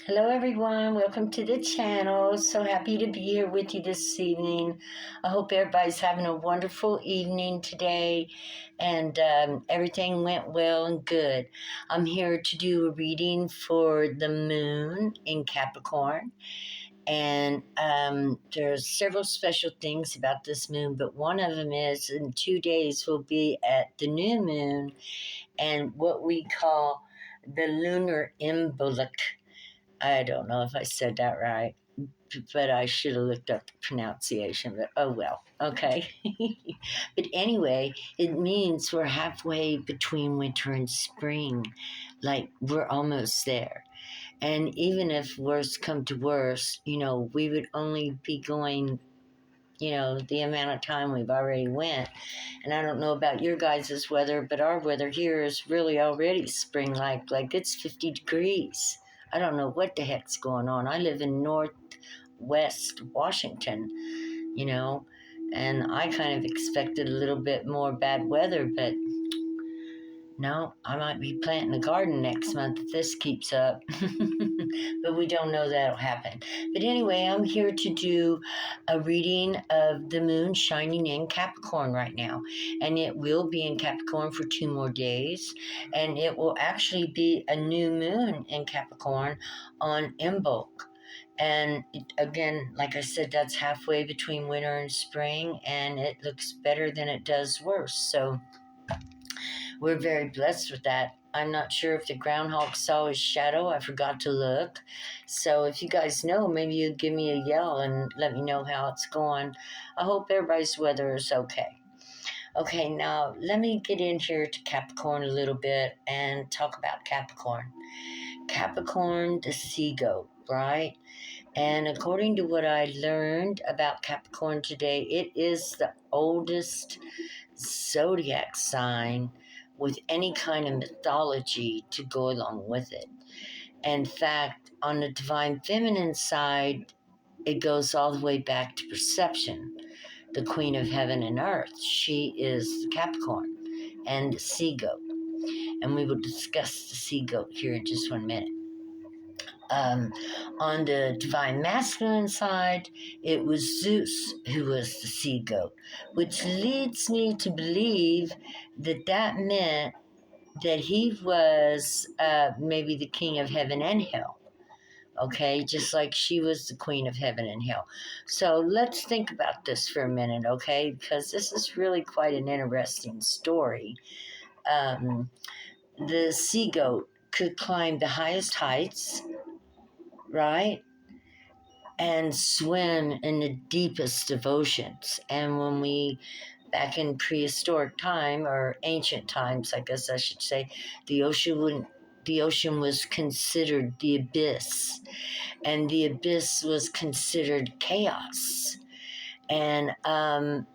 Hello, everyone. Welcome to the channel. So happy to be here with you this evening. I hope everybody's having a wonderful evening today and everything went well and good. I'm here to do a reading for the moon in Capricorn. And there's several special things about this moon, but one of them is in 2 days we'll be at the new moon and what we call the lunar embolic. I don't know if I said that right, but I should have looked up the pronunciation, but oh well, okay. But anyway, it means we're halfway between winter and spring, like we're almost there. And even if worst come to worst, we would only be going, the amount of time we've already went. And I don't know about your guys' weather, but our weather here is really already spring-like it's 50 degrees. I don't know what the heck's going on. I live in northwest Washington, and I kind of expected a little bit more bad weather, but no, I might be planting a garden next month if this keeps up. But we don't know that'll happen. But anyway, I'm here to do a reading of the moon shining in Capricorn right now. And it will be in Capricorn for 2 more days. And it will actually be a new moon in Capricorn on Imbolc. And again, like I said, that's halfway between winter and spring, and it looks better than it does worse. So we're very blessed with that. I'm not sure if the groundhog saw his shadow. I forgot to look. So if you guys know, maybe you'd give me a yell and let me know how it's going. I hope everybody's weather is okay. Okay, now let me get in here to Capricorn a little bit and talk about Capricorn. Capricorn, the sea goat, right? And according to what I learned about Capricorn today, it is the oldest zodiac sign with any kind of mythology to go along with it. In fact, on the divine feminine side, it goes all the way back to Perception, the queen of heaven and earth. She is Capricorn and the sea goat. And we will discuss the sea goat here in just 1 minute. On the divine masculine side, it was Zeus who was the sea goat, which leads me to believe that meant that he was maybe the king of heaven and hell. Okay, just like she was the queen of heaven and hell. So let's think about this for a minute, okay? Because this is really quite an interesting story. The sea goat could climb the highest heights, right? And swim in the deepest of oceans. And when back in prehistoric time, or ancient times, I guess I should say, the ocean was considered the abyss, and the abyss was considered chaos. And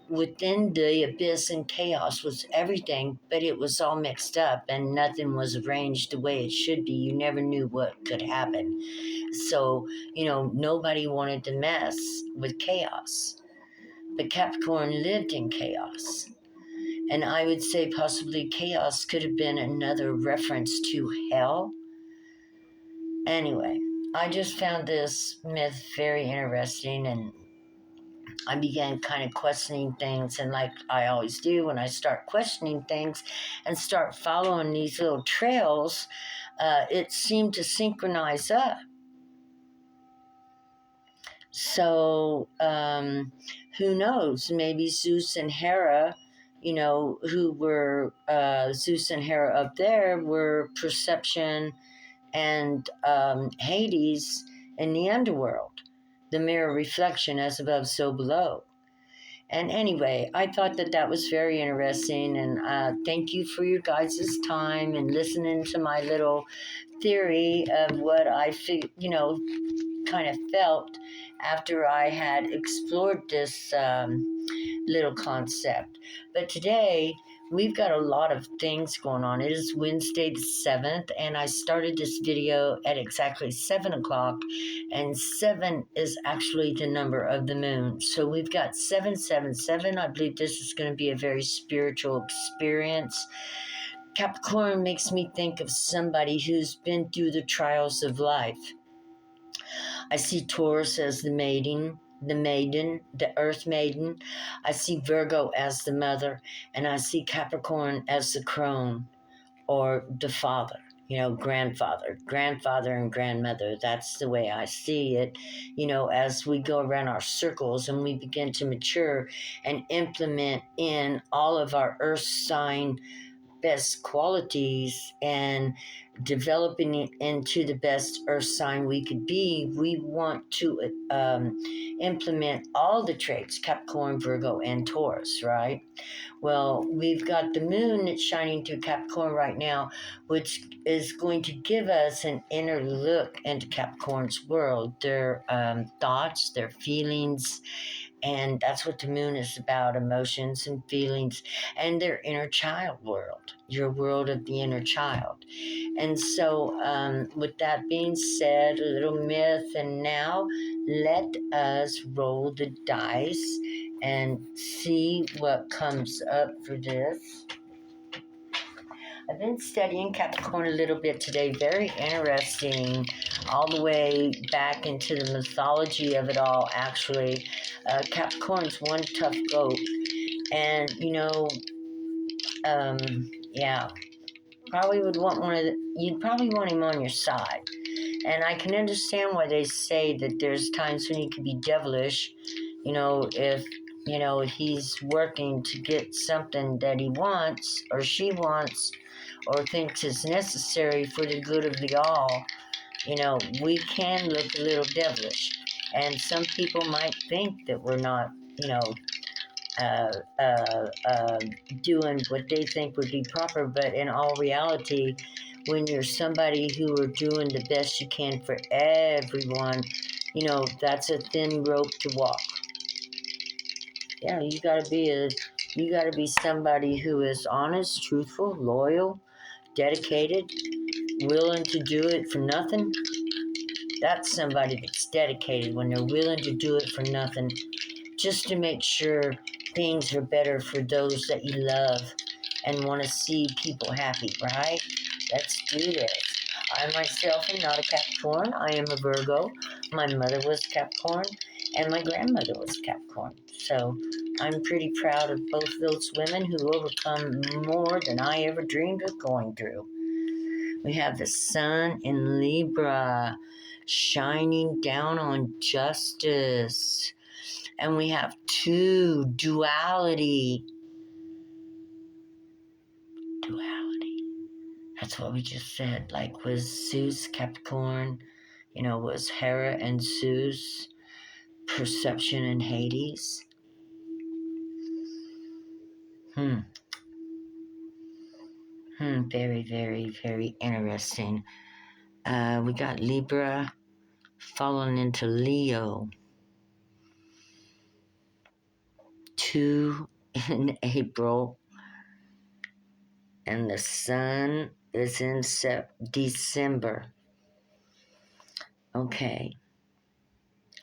within the abyss and chaos was everything, but it was all mixed up and nothing was arranged the way it should be. You never knew what could happen. So, nobody wanted to mess with chaos. But Capricorn lived in chaos. And I would say possibly chaos could have been another reference to hell. Anyway, I just found this myth very interesting, and I began kind of questioning things. And like I always do, when I start questioning things and start following these little trails, it seemed to synchronize up. So, who knows? Maybe Zeus and Hera, who were Zeus and Hera up there were Perception and Hades in the underworld, the mirror reflection as above, so below. And anyway, I thought that was very interesting, and thank you for your guys' time and listening to my little theory of what I kind of felt after I had explored this little concept. But today, we've got a lot of things going on. It is Wednesday the 7th, and I started this video at exactly 7 o'clock, and 7 is actually the number of the moon. So we've got 777. I believe this is going to be a very spiritual experience. Capricorn makes me think of somebody who's been through the trials of life. I see Taurus as the earth maiden. I see Virgo as the mother, and I see Capricorn as the crone or the father, grandfather and grandmother. That's the way I see it, as we go around our circles and we begin to mature and implement in all of our earth sign best qualities and developing it into the best earth sign we could be. We want to implement all the traits, Capricorn, Virgo, and Taurus, right? Well, we've got the moon that's shining through Capricorn right now, which is going to give us an inner look into Capricorn's world, their thoughts, their feelings, and that's what the moon is about, emotions and feelings, and their inner child world, your world of the inner child. And so, with that being said, a little myth, and now let us roll the dice and see what comes up for this. I've been studying Capricorn a little bit today. Very interesting, all the way back into the mythology of it all, actually. Capricorn's one tough goat. And, yeah, you'd probably want him on your side. And I can understand why they say that there's times when he could be devilish, if he's working to get something that he wants or she wants or thinks is necessary for the good of the all. We can look a little devilish. And some people might think that we're not, uh, uh, uh, doing what they think would be proper, but in all reality, when you're somebody who are doing the best you can for everyone, that's a thin rope to walk. Yeah, you gotta be somebody who is honest, truthful, loyal, dedicated, willing to do it for nothing. That's somebody that's dedicated when they're willing to do it for nothing, just to make sure things are better for those that you love and want to see people happy, right? Let's do this. I myself am not a Capricorn. I am a Virgo. My mother was Capricorn and my grandmother was Capricorn. So I'm pretty proud of both those women who overcome more than I ever dreamed of going through. We have the sun in Libra shining down on justice. And we have two duality. That's what we just said. Like was Zeus Capricorn, was Hera and Zeus, Perception and Hades. Very, very, very interesting. We got Libra falling into Leo. 2 in April. And the sun is in December. Okay.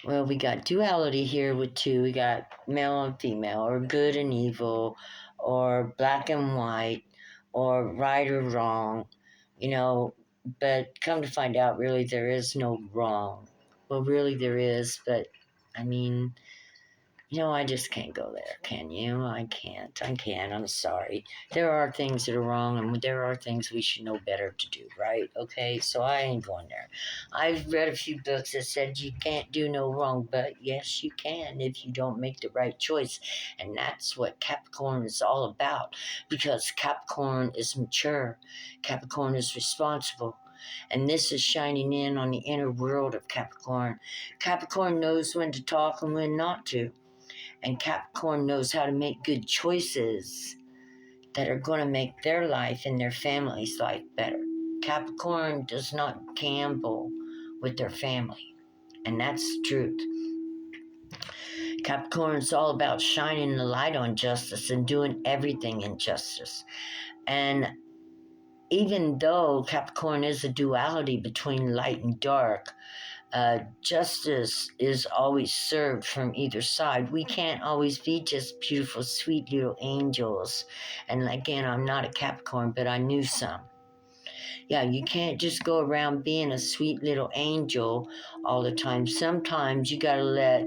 Well, we got duality here with 2. We got male and female, or good and evil, or black and white, or right or wrong, but come to find out, really, there is no wrong. Well, really, there is, but I mean, I just can't go there, can you? I can't. I'm sorry. There are things that are wrong, and there are things we should know better to do, right? Okay, so I ain't going there. I've read a few books that said you can't do no wrong, but yes, you can if you don't make the right choice. And that's what Capricorn is all about, because Capricorn is mature. Capricorn is responsible. And this is shining in on the inner world of Capricorn. Capricorn knows when to talk and when not to. And Capricorn knows how to make good choices that are going to make their life and their family's life better. Capricorn does not gamble with their family. And that's the truth. Capricorn is all about shining the light on justice and doing everything in justice. And even though Capricorn is a duality between light and dark, justice is always served from either side. We can't always be just beautiful, sweet little angels. And again, I'm not a Capricorn, but I knew some. Yeah, you can't just go around being a sweet little angel all the time. Sometimes you got to let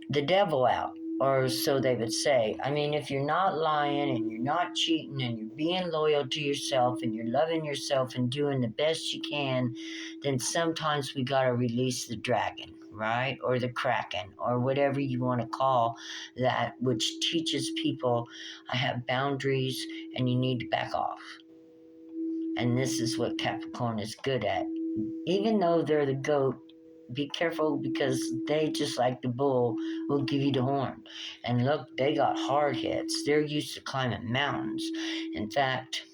the devil out, or so they would say. I mean, if you're not lying and you're not cheating and you're being loyal to yourself and you're loving yourself and doing the best you can, then sometimes we got to release the dragon, right? Or the kraken, or whatever you want to call that, which teaches people I have boundaries and you need to back off. And this is what Capricorn is good at. Even though they're the goat, be careful because they, just like the bull, will give you the horn. And look, they got hard hits. They're used to climbing mountains. In fact,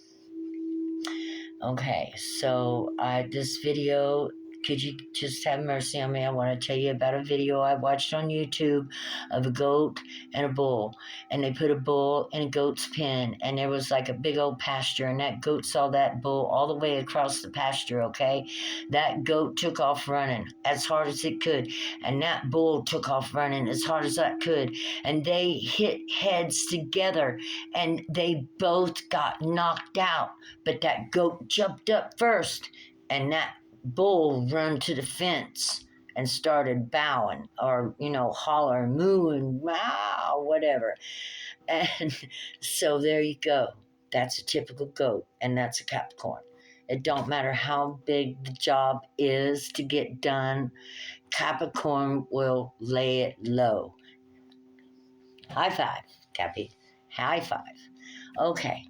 okay, so this video, could you just have mercy on me? I want to tell you about a video I watched on YouTube of a goat and a bull. And they put a bull in a goat's pen, and there was like a big old pasture, and that goat saw that bull all the way across the pasture, okay? That goat took off running as hard as it could, and that bull took off running as hard as that could, and they hit heads together, and they both got knocked out. But that goat jumped up first, and that bull run to the fence and started bowing, or hollering, mooing, wow, whatever. And so there you go. That's a typical goat, and that's a Capricorn. It don't matter how big the job is to get done, Capricorn will lay it low. High five, Cappy. High five. Okay,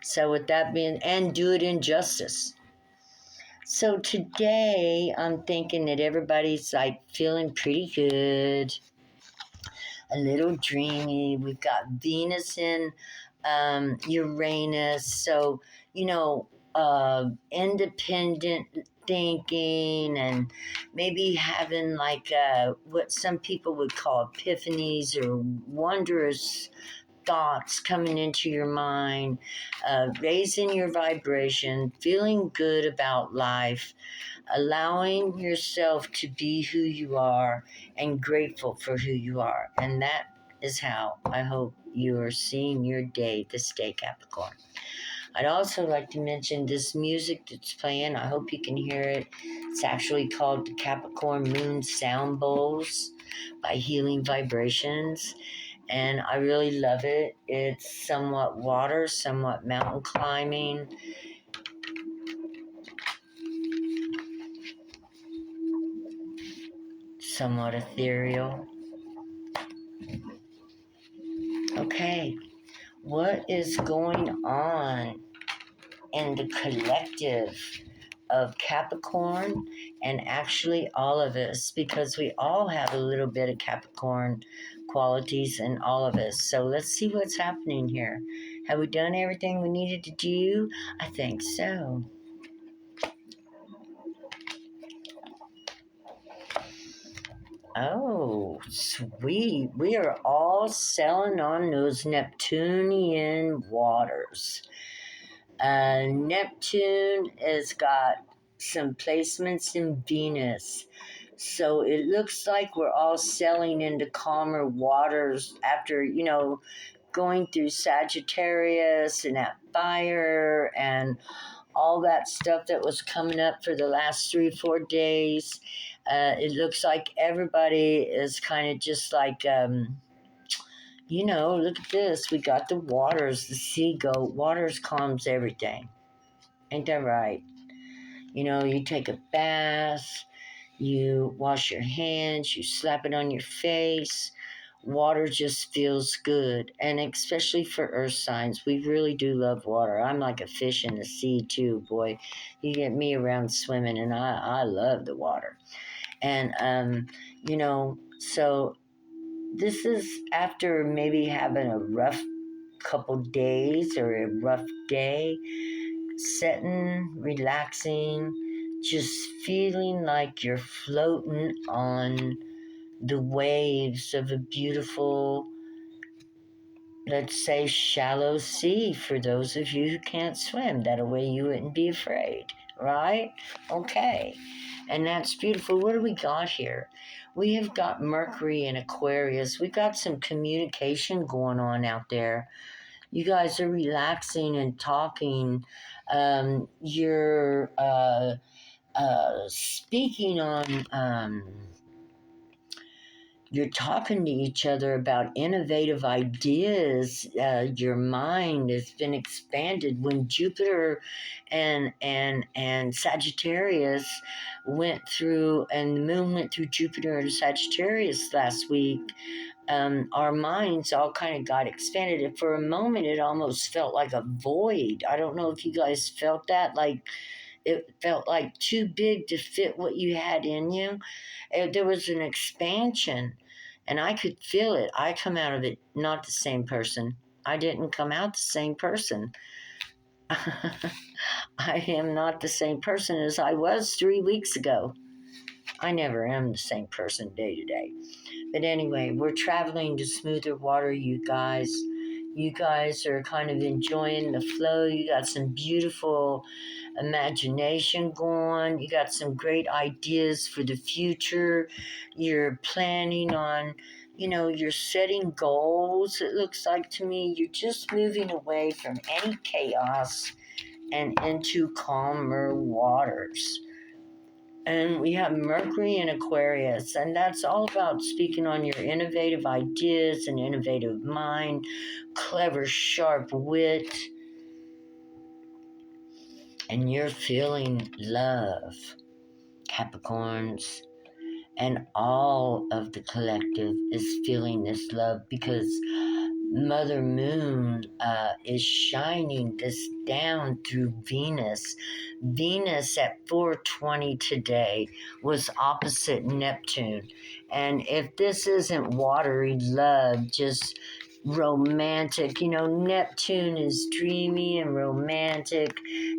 so with that being, and do it in justice. So today I'm thinking that everybody's like feeling pretty good, a little dreamy. We've got Venus in Uranus, so independent thinking, and maybe having like what some people would call epiphanies or wondrous thoughts coming into your mind, raising your vibration, feeling good about life, allowing yourself to be who you are and grateful for who you are. And that is how I hope you are seeing your day this day, Capricorn. I'd also like to mention this music that's playing. I hope you can hear it. It's actually called the Capricorn Moon Sound Bowls by Healing Vibrations. And I really love it. It's somewhat water, somewhat mountain climbing. Somewhat ethereal. Okay, what is going on in the collective of Capricorn, and actually all of us, because we all have a little bit of Capricorn qualities in all of us. So let's see what's happening here. Have we done everything we needed to do? I think so. Oh, sweet. We are all sailing on those Neptunian waters. Neptune has got some placements in Venus. So it looks like we're all sailing into calmer waters after, going through Sagittarius and that fire and all that stuff that was coming up for the last 3-4 days. It looks like everybody is kind of just like, look at this. We got the waters, the sea goat. Waters calms everything. Ain't that right? You take a bath, you wash your hands, you slap it on your face. Water just feels good. And especially for earth signs, we really do love water. I'm like a fish in the sea too, boy. You get me around swimming, and I love the water. And, so this is after maybe having a rough couple days or a rough day, sitting, relaxing, just feeling like you're floating on the waves of a beautiful, let's say, shallow sea for those of you who can't swim. That way you wouldn't be afraid, right? Okay. And that's beautiful. What do we got here? We have got Mercury in Aquarius. We've got some communication going on out there. you guys are relaxing and talking. You're speaking on. You're talking to each other about innovative ideas. Your mind has been expanded when Jupiter and Sagittarius went through, and the moon went through Jupiter and Sagittarius last week. Our minds all kind of got expanded. And for a moment, it almost felt like a void. I don't know if you guys felt that, like it felt like too big to fit what you had in you. There was an expansion, and I could feel it. I come out of it not the same person. I didn't come out the same person. I am not the same person as I was 3 weeks ago. I never am the same person day to day. But anyway, we're traveling to smoother water, you guys. You guys are kind of enjoying the flow. You got some beautiful imagination going. You got some great ideas for the future. You're planning on, you're setting goals. It looks like to me you're just moving away from any chaos and into calmer waters. And we have Mercury in Aquarius, and that's all about speaking on your innovative ideas and innovative mind, clever, sharp wit, and you're feeling love, Capricorns. And all of the collective is feeling this love because Mother Moon is shining this down through Venus. Venus at 4:20 today was opposite Neptune. And if this isn't watery love, just romantic, Neptune is dreamy and romantic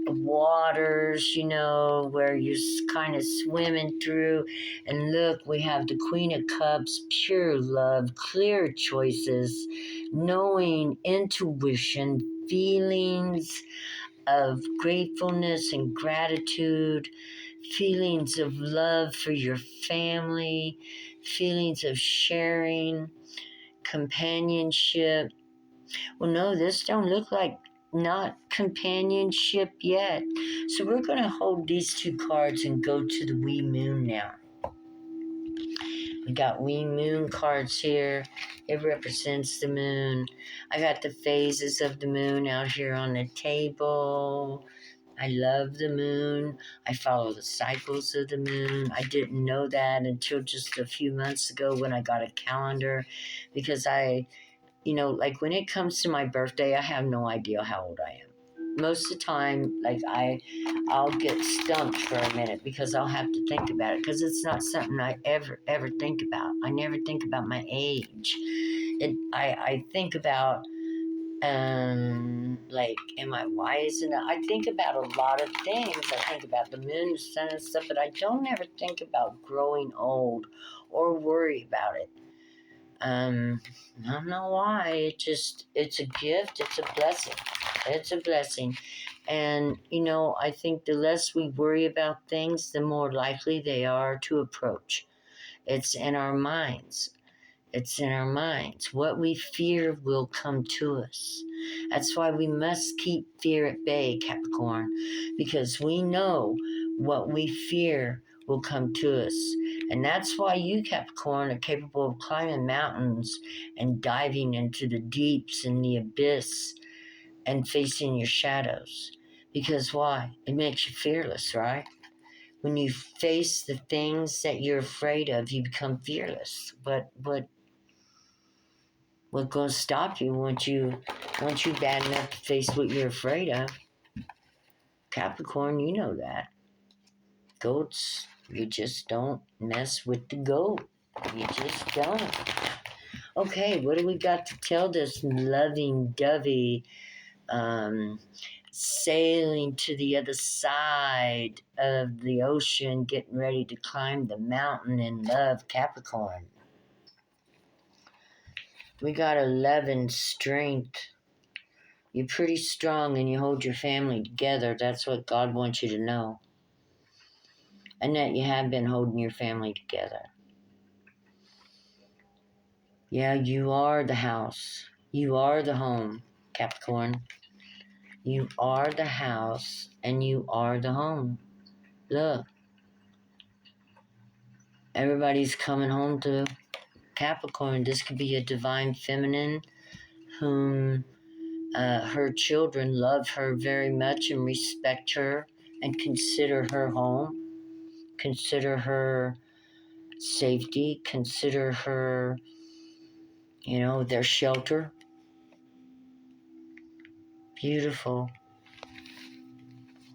waters, where you're kind of swimming through. And look, we have the Queen of Cups, pure love, clear choices, knowing, intuition, feelings of gratefulness and gratitude, feelings of love for your family, feelings of sharing, companionship. Well, no, this don't look like not companionship yet. So we're going to hold these two cards and go to the wee moon now. We got wee moon cards here. It represents the moon. I got the phases of the moon out here on the table. I love the moon. I follow the cycles of the moon. I didn't know that until just a few months ago when I got a calendar, because like when it comes to my birthday, I have no idea how old I am. Most of the time, like I'll get stumped for a minute because I'll have to think about it, because it's not something I ever think about. I never think about my age. I think about like, am I wise enough? I think about a lot of things. I think about the moon, the sun, and stuff, but I don't ever think about growing old or worry about it. I don't know why. It's a gift. It's a blessing. It's a blessing. And, I think the less we worry about things, the more likely they are to approach. It's in our minds. It's in our minds. What we fear will come to us. That's why we must keep fear at bay, Capricorn, because we know what we fear will come to us. And that's why you, Capricorn, are capable of climbing mountains and diving into the deeps and the abyss and facing your shadows. Because why? It makes you fearless, right? When you face the things that you're afraid of, you become fearless. What's going to stop you once you bad enough to face what you're afraid of? Capricorn, you know that. Goats, you just don't mess with the goat. You just don't. Okay, what do we got to tell this loving-dovey sailing to the other side of the ocean, getting ready to climb the mountain in love, Capricorn? We got 11, strength. You're pretty strong and you hold your family together. That's what God wants you to know. And that you have been holding your family together. Yeah, you are the house. You are the home. Capricorn. You are the house and you are the home. Look, everybody's coming home to Capricorn. This could be a divine feminine whom her children love her very much and respect her and consider her home, consider her safety, consider her, their shelter. Beautiful,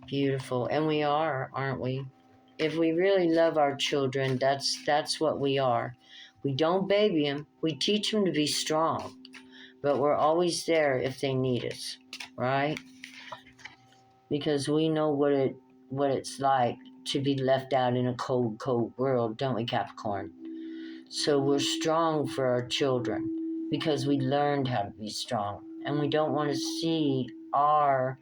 beautiful. And we are, aren't we? If we really love our children, that's what we are. We don't baby them. We teach them to be strong, but we're always there if they need us, right? Because we know what it's like to be left out in a cold, cold world, don't we, Capricorn? So we're strong for our children because we learned how to be strong, and we don't want to see our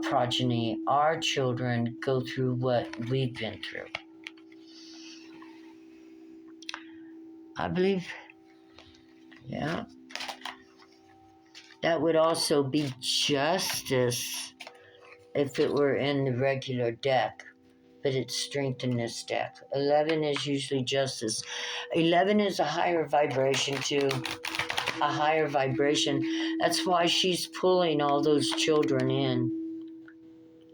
progeny, our children go through what we've been through. I believe, yeah. That would also be justice if it were in the regular deck, but it's strength in this deck. 11 is usually justice. 11 is a higher vibration too, a higher vibration. That's why she's pulling all those children in.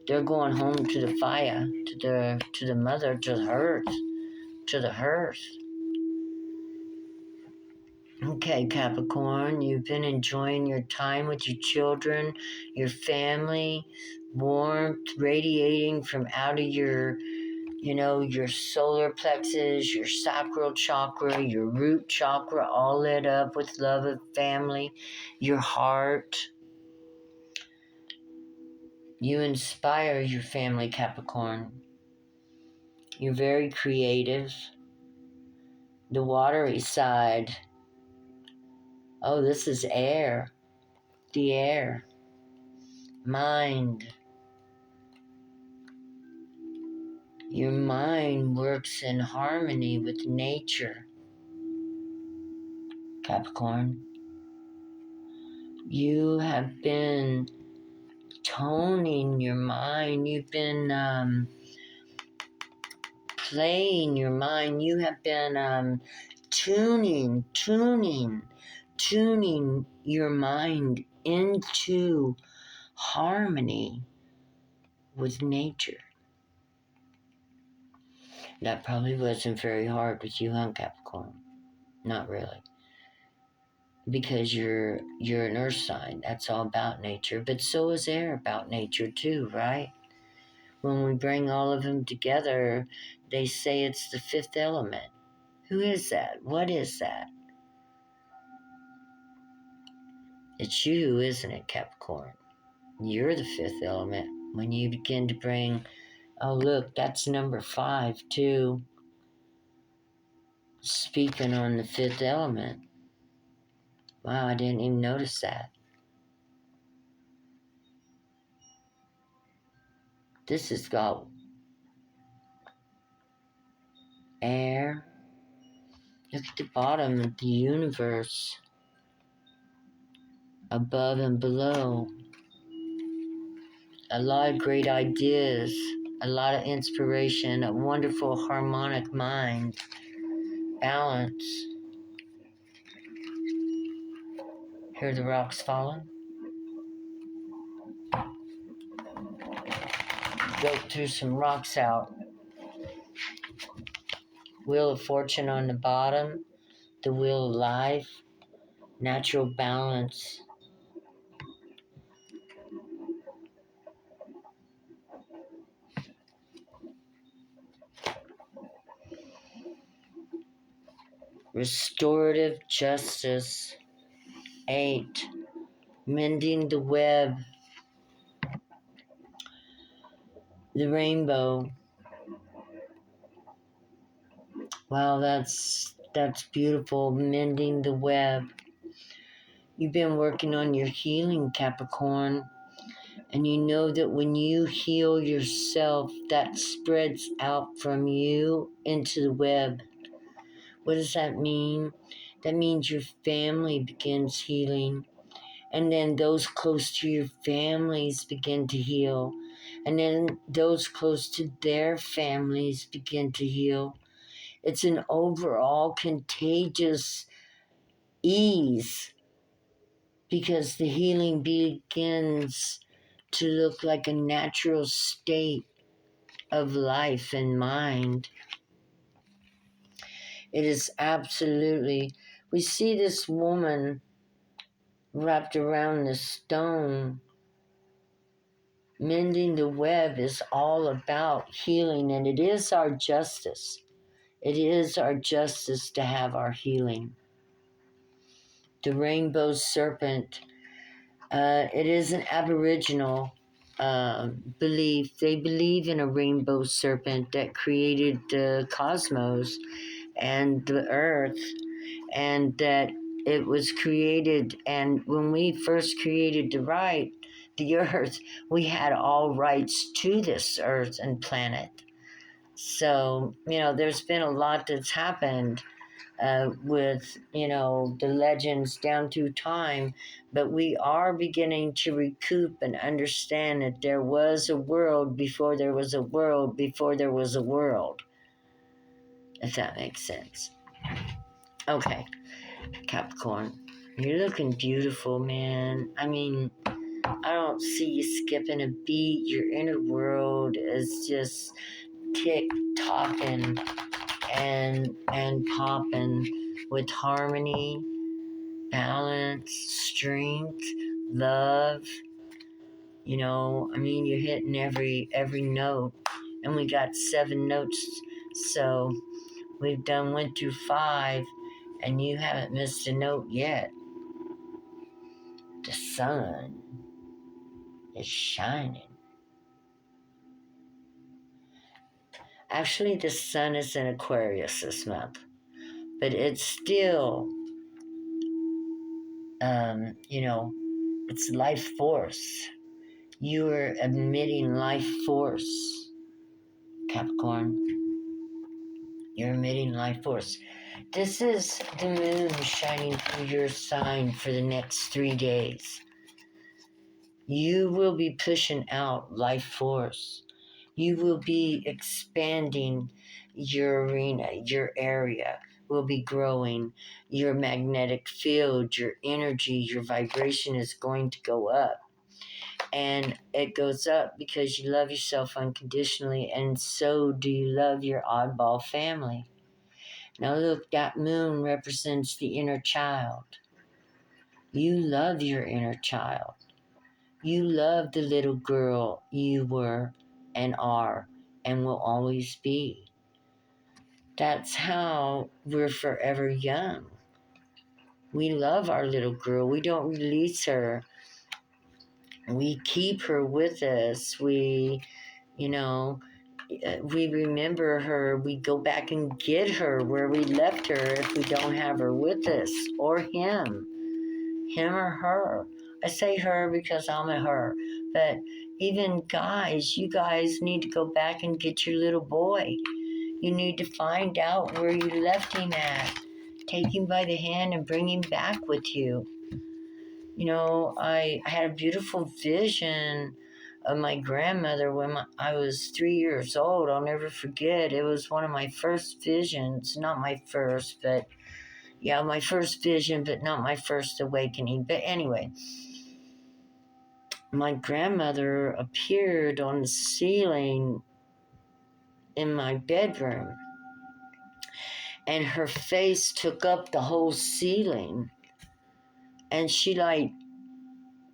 They're going home to the fire, to the mother, to the hearth. Okay, Capricorn, you've been enjoying your time with your children, your family, warmth radiating from out of your solar plexus, your sacral chakra, your root chakra, all lit up with love of family, your heart. You inspire your family, Capricorn. You're very creative. The watery side. Oh, this is air. The air. Mind. Your mind works in harmony with nature, Capricorn. You have been toning your mind. You've been playing your mind. You have been tuning your mind into harmony with nature. That probably wasn't very hard with you, huh, Capricorn? Not really. Because you're an earth sign. That's all about nature. But so is air about nature too, right? When we bring all of them together, they say it's the fifth element. Who is that? What is that? It's you, isn't it, Capricorn? You're the fifth element. When you begin to bring, oh look, that's number 5 too. Speaking on the fifth element. Wow, I didn't even notice that. This has got air. Look at the bottom of the universe. Above and below. A lot of great ideas. A lot of inspiration. A wonderful harmonic mind. Balance. Hear the rocks falling? Go through some rocks out. Wheel of Fortune on the bottom. The Wheel of Life. Natural balance. Restorative justice. 8. Mending the web. The rainbow. Wow, that's beautiful. Mending the web. You've been working on your healing, Capricorn. And you know that when you heal yourself, that spreads out from you into the web. What does that mean? That means your family begins healing. And then those close to your families begin to heal. And then those close to their families begin to heal. It's an overall contagious ease because the healing begins to look like a natural state of life and mind. It is absolutely, we see this woman wrapped around the stone. Mending the web is all about healing, and it is our justice. It is our justice to have our healing. The rainbow serpent, it is an Aboriginal belief. They believe in a rainbow serpent that created the cosmos and the earth, and that it was created. And when we first created the earth, we had all rights to this earth and planet. So, there's been a lot that's happened with, the legends down through time, but we are beginning to recoup and understand that there was a world before there was a world before there was a world, if that makes sense. Okay, Capricorn, you're looking beautiful, man. I mean, I don't see you skipping a beat. Your inner world is just tick-tocking and popping with harmony, balance, strength, love. You're hitting every note, and we got 7 notes, so we've went through 5, and you haven't missed a note yet. The sun is shining. Actually, the sun is in Aquarius this month, but it's still, it's life force. You are emitting life force, Capricorn. You're emitting life force. This is the moon shining through your sign for the next 3 days. You will be pushing out life force. You will be expanding your arena, your area will be growing. Your magnetic field, your energy, your vibration is going to go up. And it goes up because you love yourself unconditionally, and so do you love your oddball family. Now look, that moon represents the inner child. You love your inner child. You love the little girl you were and are and will always be. That's how we're forever young. We love our little girl. We don't release her. We keep her with us. We remember her. We go back and get her where we left her if we don't have her with us, or him or her. I say her because I'm a her, but even guys, you guys need to go back and get your little boy. You need to find out where you left him at. Take him by the hand and bring him back with you. I had a beautiful vision of my grandmother when I was 3 years old. I'll never forget. It was one of my first visions. Not my first, but yeah, my first vision, but not my first awakening. But anyway, my grandmother appeared on the ceiling in my bedroom, and her face took up the whole ceiling. And she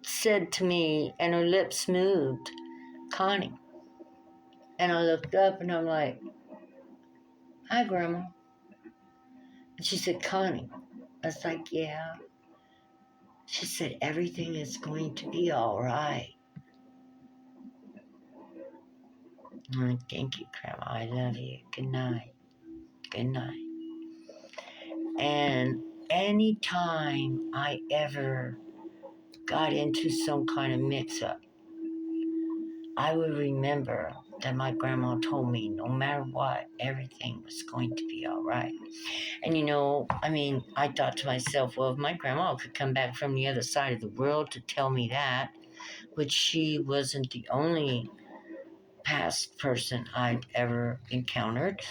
said to me, and her lips moved, "Connie." And I looked up and I'm like, "Hi, Grandma." And she said, "Connie." I was like, "Yeah." She said, "Everything is going to be all right." I'm like, "Thank you, Grandma. I love you. Good night." Good night. And anytime I ever got into some kind of mix-up, I would remember that my grandma told me no matter what, everything was going to be all right. And I thought to myself, well, if my grandma could come back from the other side of the world to tell me that, which she wasn't the only past person I'd ever encountered,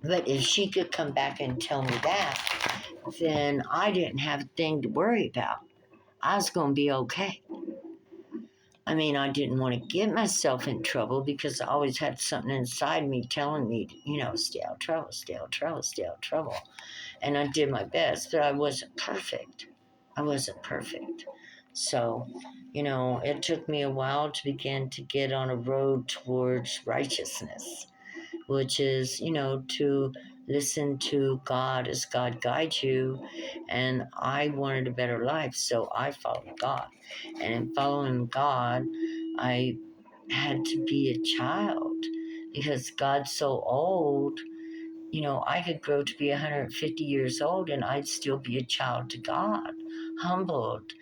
but if she could come back and tell me that, then I didn't have a thing to worry about. I was going to be okay. I didn't want to get myself in trouble because I always had something inside me telling me, stay out of trouble, stay out of trouble, stay out of trouble. And I did my best, but I wasn't perfect. I wasn't perfect. So, it took me a while to begin to get on a road towards righteousness, which is, to listen to God as God guides you. And I wanted a better life, so I followed God. And in following God, I had to be a child because God's so old. I could grow to be 150 years old and I'd still be a child to God, humbled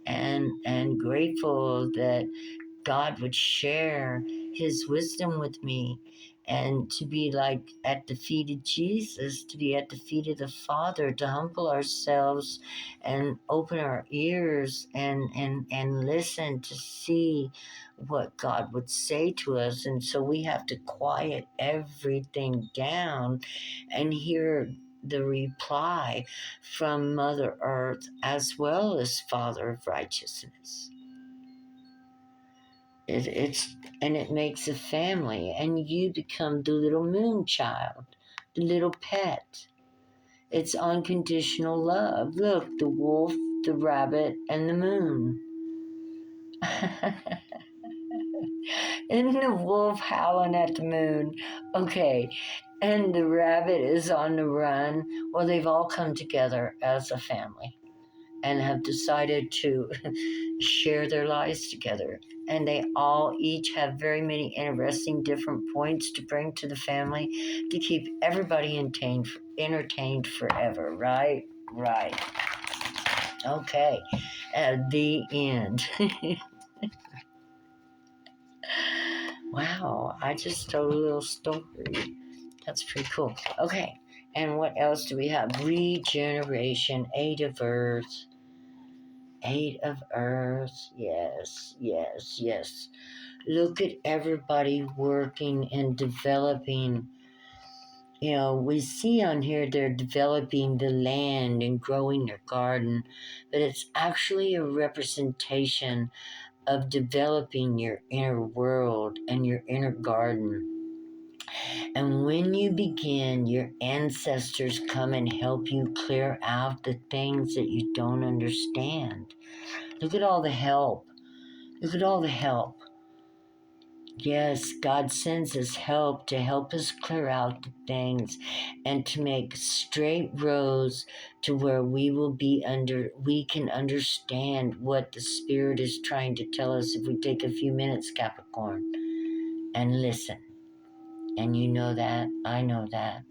and grateful that God would share his wisdom with me, and to be like at the feet of Jesus, to be at the feet of the Father, to humble ourselves and open our ears and listen to see what God would say to us. And so we have to quiet everything down and hear the reply from Mother Earth as well as Father of Righteousness. It makes a family, and you become the little moon child, the little pet. It's unconditional love. Look, the wolf, the rabbit, and the moon. Isn't the wolf howling at the moon? Okay, and the rabbit is on the run. Well, they've all come together as a family and have decided to share their lives together. And they all each have very many interesting different points to bring to the family to keep everybody entertained forever, right? Right. Okay. At the end. Wow, I just told a little story. That's pretty cool. Okay. And what else do we have? Regeneration, 8 of Earth. 8 of Earth. Yes, yes, yes. Look at everybody working and developing. We see on here they're developing the land and growing their garden, but it's actually a representation of developing your inner world and your inner garden. And when you begin, your ancestors come and help you clear out the things that you don't understand. Look at all the help. Look at all the help. Yes, God sends us help to help us clear out the things and to make straight roads to where we can understand what the Spirit is trying to tell us if we take a few minutes, Capricorn, and listen. And you know that, I know that.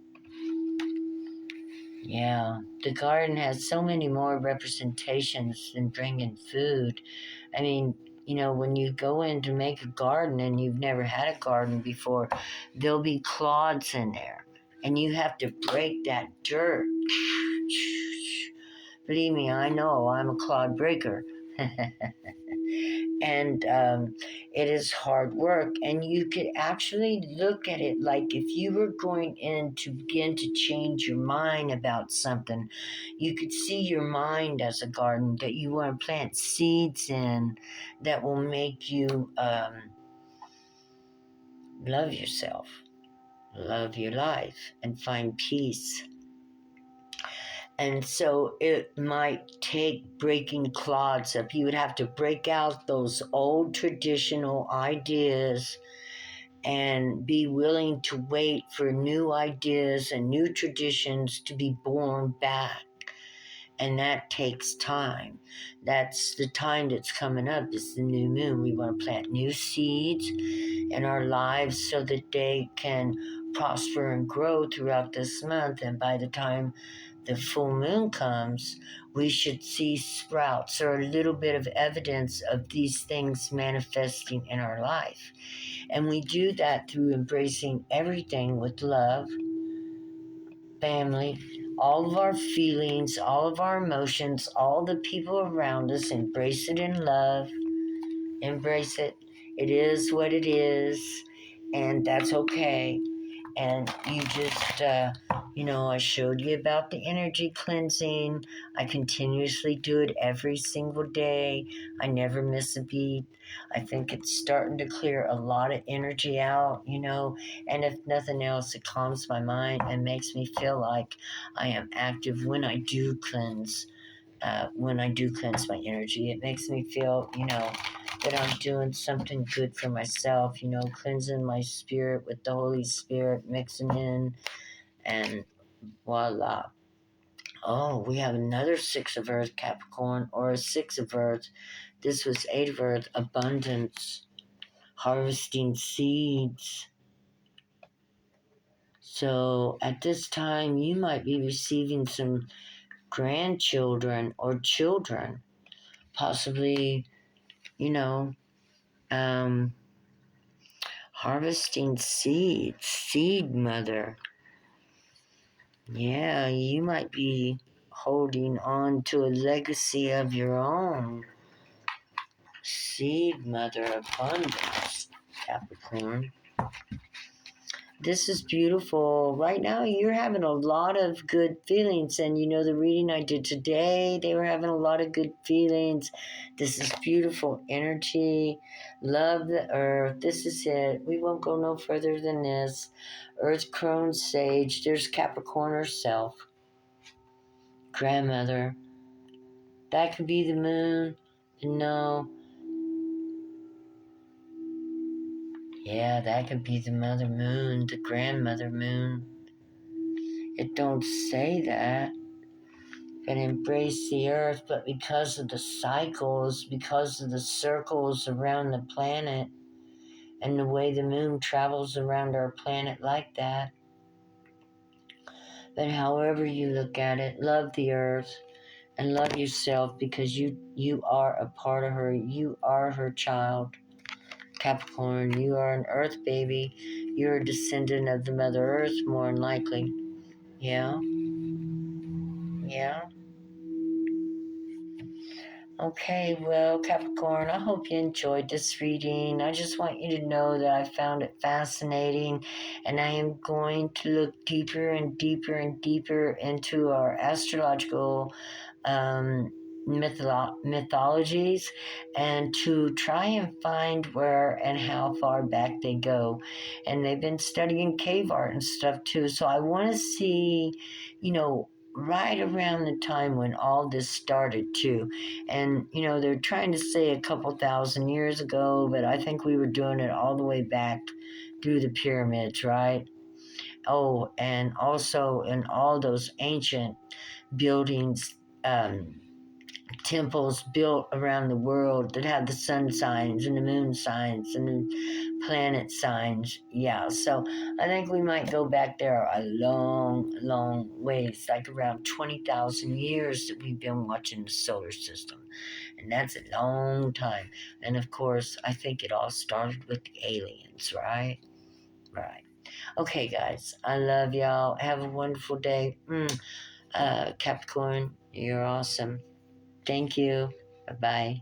Yeah, the garden has so many more representations than bringing food. When you go in to make a garden and you've never had a garden before, there'll be clods in there. And you have to break that dirt. Believe me, I know, I'm a clod breaker. And it is hard work. And you could actually look at it like if you were going in to begin to change your mind about something, you could see your mind as a garden that you want to plant seeds in that will make you love yourself, love your life, and find peace. And so it might take breaking clods up. You would have to break out those old traditional ideas and be willing to wait for new ideas and new traditions to be born back. And that takes time. That's the time that's coming up. It's the new moon. We want to plant new seeds in our lives so that they can prosper and grow throughout this month. And by the time the full moon comes, we should see sprouts or a little bit of evidence of these things manifesting in our life. And we do that through embracing everything with love, family, all of our feelings, all of our emotions, all the people around us. Embrace it in love. Embrace it. It is what it is, and that's okay. And you just, I showed you about the energy cleansing. I continuously do it every single day. I never miss a beat. I think it's starting to clear a lot of energy out, and if nothing else, it calms my mind and makes me feel like I am active when I do cleanse. When I do cleanse my energy, it makes me feel, that I'm doing something good for myself, cleansing my spirit with the Holy Spirit, mixing in, and voila. Oh, we have another Six of Earth, Capricorn, or a Six of Earth. This was Eight of Earth, abundance, harvesting seeds. So at this time, you might be receiving some grandchildren or children, possibly, you know, um, harvesting seeds, seed mother. Yeah, you might be holding on to a legacy of your own. Seed mother abundance, Capricorn. This is beautiful. Right now, you're having a lot of good feelings. And the reading I did today, they were having a lot of good feelings. This is beautiful energy. Love the earth. This is it. We won't go no further than this. Earth crone sage. There's Capricorn herself. Grandmother. That could be the moon. No. Yeah, that could be the mother moon, the grandmother moon. It don't say that. And embrace the earth, but because of the cycles, because of the circles around the planet, and the way the moon travels around our planet like that. But however you look at it, love the earth and love yourself, because you are a part of her. You are her child. Capricorn, you are an earth baby. You're a descendant of the Mother Earth, more than likely. Yeah? Yeah? Okay, well, Capricorn, I hope you enjoyed this reading. I just want you to know that I found it fascinating, and I am going to look deeper and deeper and deeper into our astrological mythologies, and to try and find where and how far back they go. And they've been studying cave art and stuff too, so I want to see, right around the time when all this started too. And they're trying to say a couple thousand years ago, but I think we were doing it all the way back through the pyramids, right? Oh, and also in all those ancient buildings, temples built around the world that had the sun signs and the moon signs and the planet signs. Yeah, so I think we might go back there a long, long ways, like around 20,000 years that we've been watching the solar system. And that's a long time. And of course, I think it all started with the aliens, right? Right. Okay, guys, I love y'all. Have a wonderful day. Capricorn, you're awesome. Thank you. Bye-bye.